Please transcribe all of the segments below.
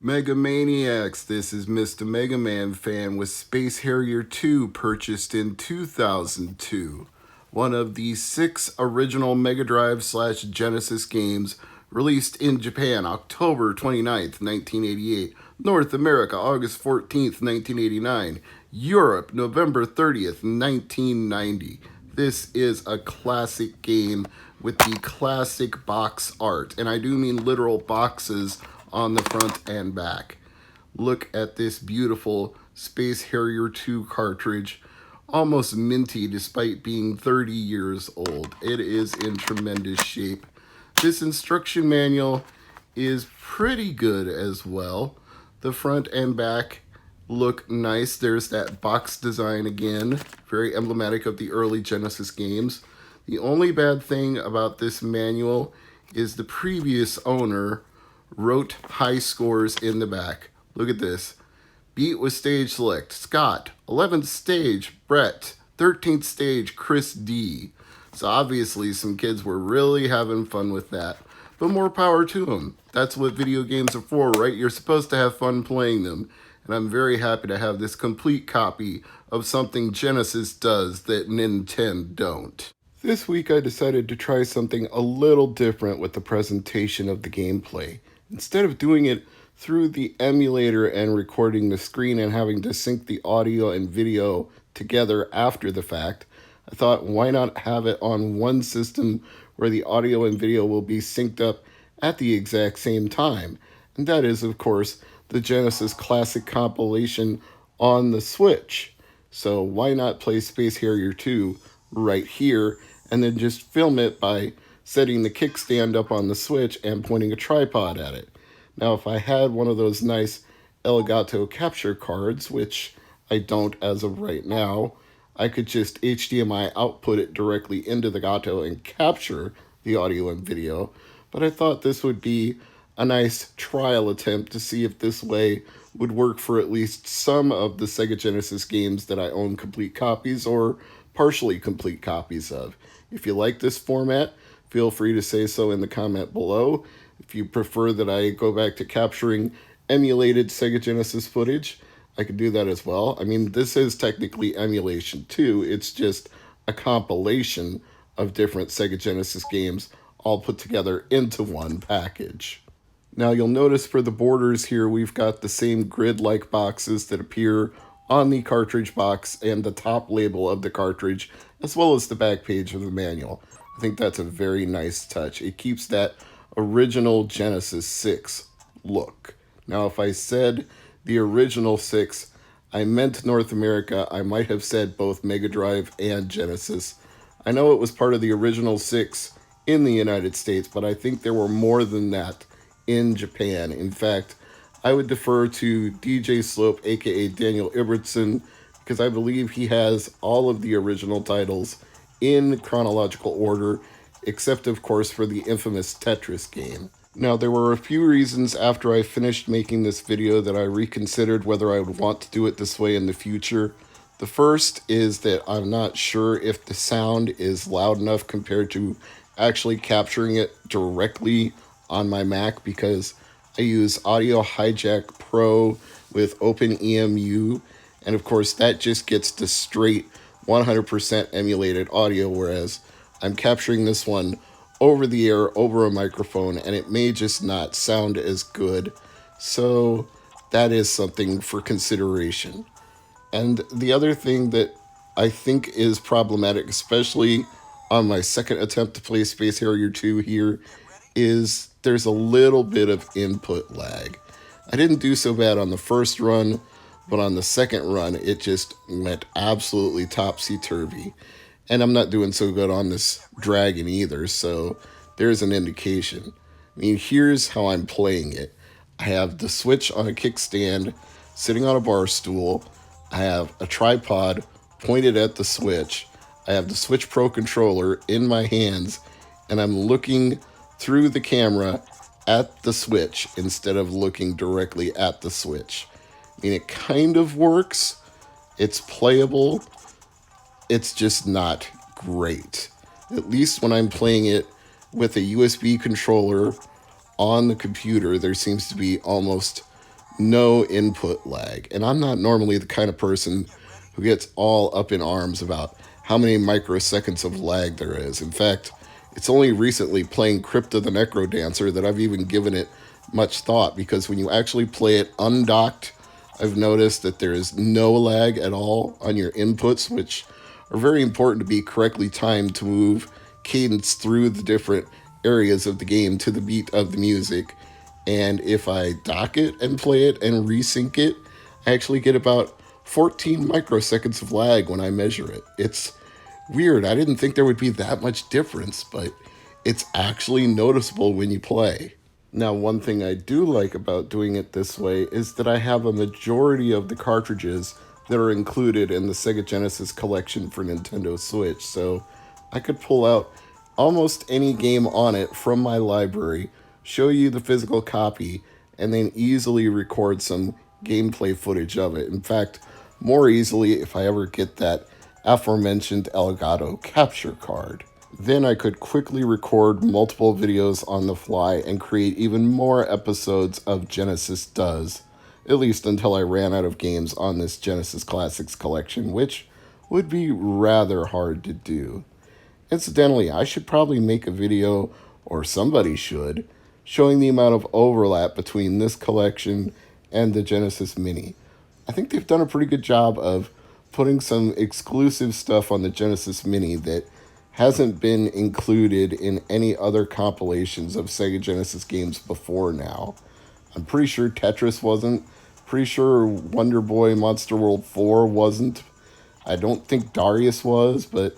Mega Maniacs, this is Mr. MegaManFan with Space Harrier 2, purchased in 2002. One of the 6 original Mega Drive/Genesis games released in Japan October 29th, 1988, North America August 14th, 1989, Europe November 30th, 1990. This is a classic game with the classic box art, and I do mean literal boxes on the front and back. Look at this beautiful Space Harrier 2 cartridge, almost minty despite being 30 years old. It is in tremendous shape. This instruction manual is pretty good as well. The front and back look nice. There's that box design again, very emblematic of the early Genesis games. The only bad thing about this manual is the previous owner wrote high scores in the back. Look at this. Beat with stage select, Scott. 11th stage, Brett. 13th stage, Chris D. So obviously some kids were really having fun with that. But more power to them. That's what video games are for, right? You're supposed to have fun playing them. And I'm very happy to have this complete copy of something Genesis does that Nintendon't. This week I decided to try something a little different with the presentation of the gameplay. Instead of doing it through the emulator and recording the screen and having to sync the audio and video together after the fact, I thought, why not have it on one system where the audio and video will be synced up at the exact same time? And that is, of course, the Genesis Classic compilation on the Switch. So why not play Space Harrier 2 right here and then just film it by setting the kickstand up on the Switch and pointing a tripod at it. Now, if I had one of those nice Elgato capture cards, which I don't as of right now, I could just HDMI output it directly into the Gato and capture the audio and video. But I thought this would be a nice trial attempt to see if this way would work for at least some of the Sega Genesis games that I own complete copies or partially complete copies of. If you like this format, feel free to say so in the comment below. If you prefer that I go back to capturing emulated Sega Genesis footage, I could do that as well. I mean, this is technically emulation too. It's just a compilation of different Sega Genesis games all put together into one package. Now you'll notice for the borders here, we've got the same grid-like boxes that appear on the cartridge box and the top label of the cartridge, as well as the back page of the manual. I think that's a very nice touch. It keeps that original Genesis 6 look. Now, if I said the original 6, I meant North America. I might have said both Mega Drive and Genesis. I know it was part of the original 6 in the United States, but I think there were more than that in Japan. In fact, I would defer to DJ Slope, aka Daniel Ibbotson, because I believe he has all of the original titles in chronological order, except of course for the infamous Tetris game. Now, there were a few reasons after I finished making this video that I reconsidered whether I would want to do it this way in the future. The first is that I'm not sure if the sound is loud enough compared to actually capturing it directly on my Mac, because I use Audio Hijack Pro with OpenEMU, and of course that just gets the straight 100% emulated audio, whereas I'm capturing this one over the air, over a microphone, and it may just not sound as good. So that is something for consideration. And the other thing that I think is problematic, especially on my second attempt to play Space Harrier 2 here, is there's a little bit of input lag. I didn't do so bad on the first run, but on the second run, it just went absolutely topsy-turvy. And I'm not doing so good on this Dragon either, so there's an indication. I mean, here's how I'm playing it. I have the Switch on a kickstand, sitting on a bar stool. I have a tripod pointed at the Switch. I have the Switch Pro controller in my hands, and I'm looking through the camera at the Switch instead of looking directly at the Switch. I mean, it kind of works. It's playable. It's just not great. At least when I'm playing it with a USB controller on the computer, there seems to be almost no input lag. And I'm not normally the kind of person who gets all up in arms about how many microseconds of lag there is. In fact, it's only recently playing Crypta the Necrodancer that I've even given it much thought, because when you actually play it undocked, I've noticed that there is no lag at all on your inputs, which are very important to be correctly timed to move cadence through the different areas of the game to the beat of the music. And if I dock it and play it and resync it, I actually get about 14 microseconds of lag when I measure it. It's weird. I didn't think there would be that much difference, but it's actually noticeable when you play. Now, one thing I do like about doing it this way is that I have a majority of the cartridges that are included in the Sega Genesis collection for Nintendo Switch, so I could pull out almost any game on it from my library, show you the physical copy, and then easily record some gameplay footage of it. In fact, more easily if I ever get that aforementioned Elgato capture card. Then I could quickly record multiple videos on the fly and create even more episodes of Genesis Does, at least until I ran out of games on this Genesis Classics collection, which would be rather hard to do. Incidentally, I should probably make a video, or somebody should, showing the amount of overlap between this collection and the Genesis Mini. I think they've done a pretty good job of putting some exclusive stuff on the Genesis Mini that hasn't been included in any other compilations of Sega Genesis games before now. I'm pretty sure Tetris wasn't. Pretty sure Wonder Boy Monster World 4 wasn't. I don't think Darius was, but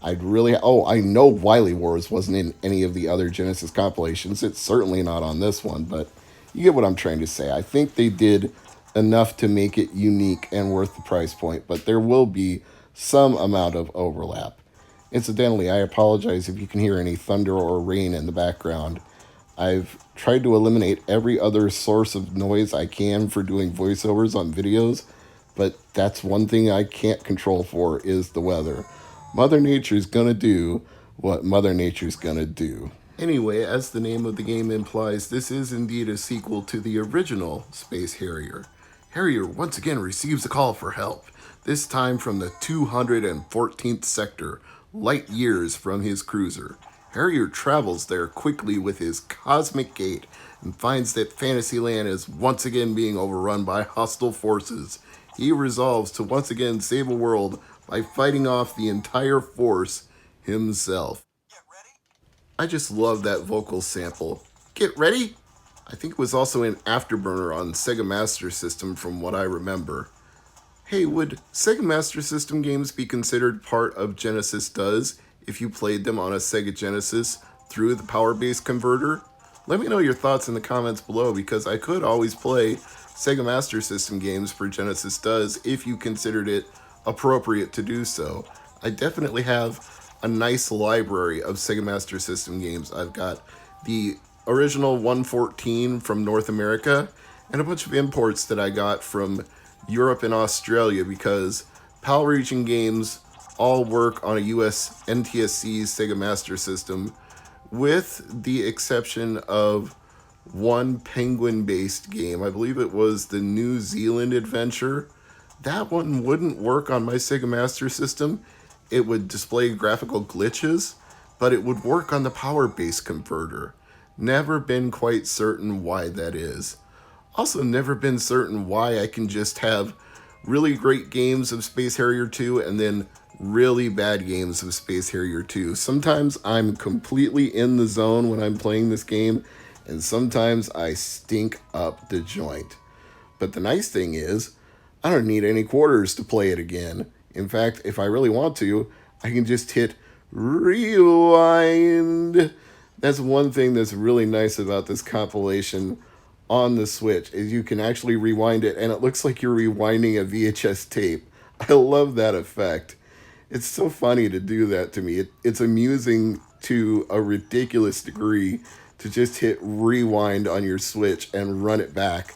I'd really... Oh, I know Wily Wars wasn't in any of the other Genesis compilations. It's certainly not on this one, but you get what I'm trying to say. I think they did enough to make it unique and worth the price point, but there will be some amount of overlap. Incidentally, I apologize if you can hear any thunder or rain in the background. I've tried to eliminate every other source of noise I can for doing voiceovers on videos, but that's one thing I can't control for is the weather. Mother Nature's gonna do what Mother Nature's gonna do. Anyway, as the name of the game implies, this is indeed a sequel to the original Space Harrier. Harrier once again receives a call for help, this time from the 214th sector, light years from his cruiser. Harrier travels there quickly with his cosmic gate and finds that Fantasyland is once again being overrun by hostile forces. He resolves to once again save a world by fighting off the entire force himself. I just love that vocal sample. Get ready? I think it was also in Afterburner on Sega Master System from what I remember. Hey, would Sega Master System games be considered part of Genesis Does if you played them on a Sega Genesis through the Power Base converter? Let me know your thoughts in the comments below, because I could always play Sega Master System games for Genesis Does if you considered it appropriate to do so. I definitely have a nice library of Sega Master System games. I've got the original 114 from North America and a bunch of imports that I got from Europe and Australia, because PAL Region games all work on a US NTSC Sega Master System, with the exception of one Penguin-based game. I believe it was the New Zealand Adventure. That one wouldn't work on my Sega Master System. It would display graphical glitches, but it would work on the Power Base converter. Never been quite certain why that is. Also never been certain why I can just have really great games of Space Harrier 2 and then really bad games of Space Harrier 2. Sometimes I'm completely in the zone when I'm playing this game, and sometimes I stink up the joint. But the nice thing is, I don't need any quarters to play it again. In fact, if I really want to, I can just hit rewind. That's one thing that's really nice about this compilation on the Switch, is you can actually rewind it and it looks like you're rewinding a VHS tape. I love that effect. It's so funny to do that to me. It's amusing to a ridiculous degree to just hit rewind on your Switch and run it back.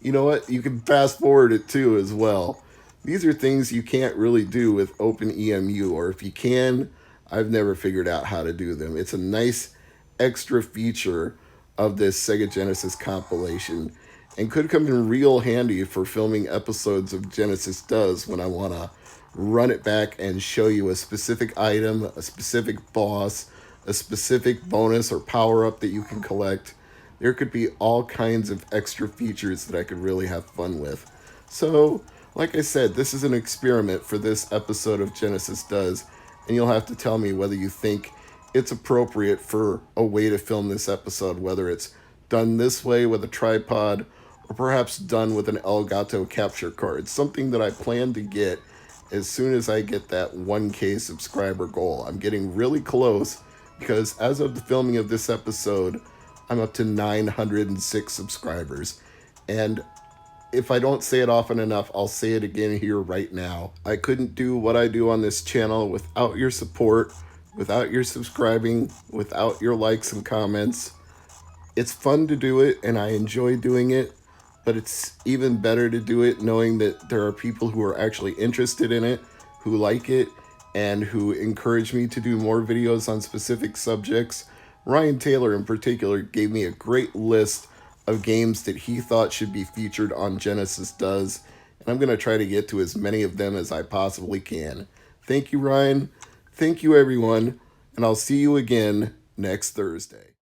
You know what? You can fast forward it too as well. These are things you can't really do with OpenEMU, or if you can, I've never figured out how to do them. It's a nice extra feature of this Sega Genesis compilation. and could come in real handy for filming episodes of Genesis Does when I want to run it back and show you a specific item, a specific boss, a specific bonus or power up that you can collect. There could be all kinds of extra features that I could really have fun with. So, like I said, this is an experiment for this episode of Genesis Does, and you'll have to tell me whether you think it's appropriate for a way to film this episode, whether it's done this way with a tripod or perhaps done with an Elgato capture card, something that I plan to get as soon as I get that 1K subscriber goal. I'm getting really close because as of the filming of this episode, I'm up to 906 subscribers. And if I don't say it often enough, I'll say it again here right now. I couldn't do what I do on this channel without your support, without your subscribing, without your likes and comments. It's fun to do it and I enjoy doing it, but it's even better to do it knowing that there are people who are actually interested in it, who like it, and who encourage me to do more videos on specific subjects. Ryan Taylor in particular gave me a great list of games that he thought should be featured on Genesis Does, and I'm going to try to get to as many of them as I possibly can. Thank you, Ryan. Thank you, everyone, and I'll see you again next Thursday.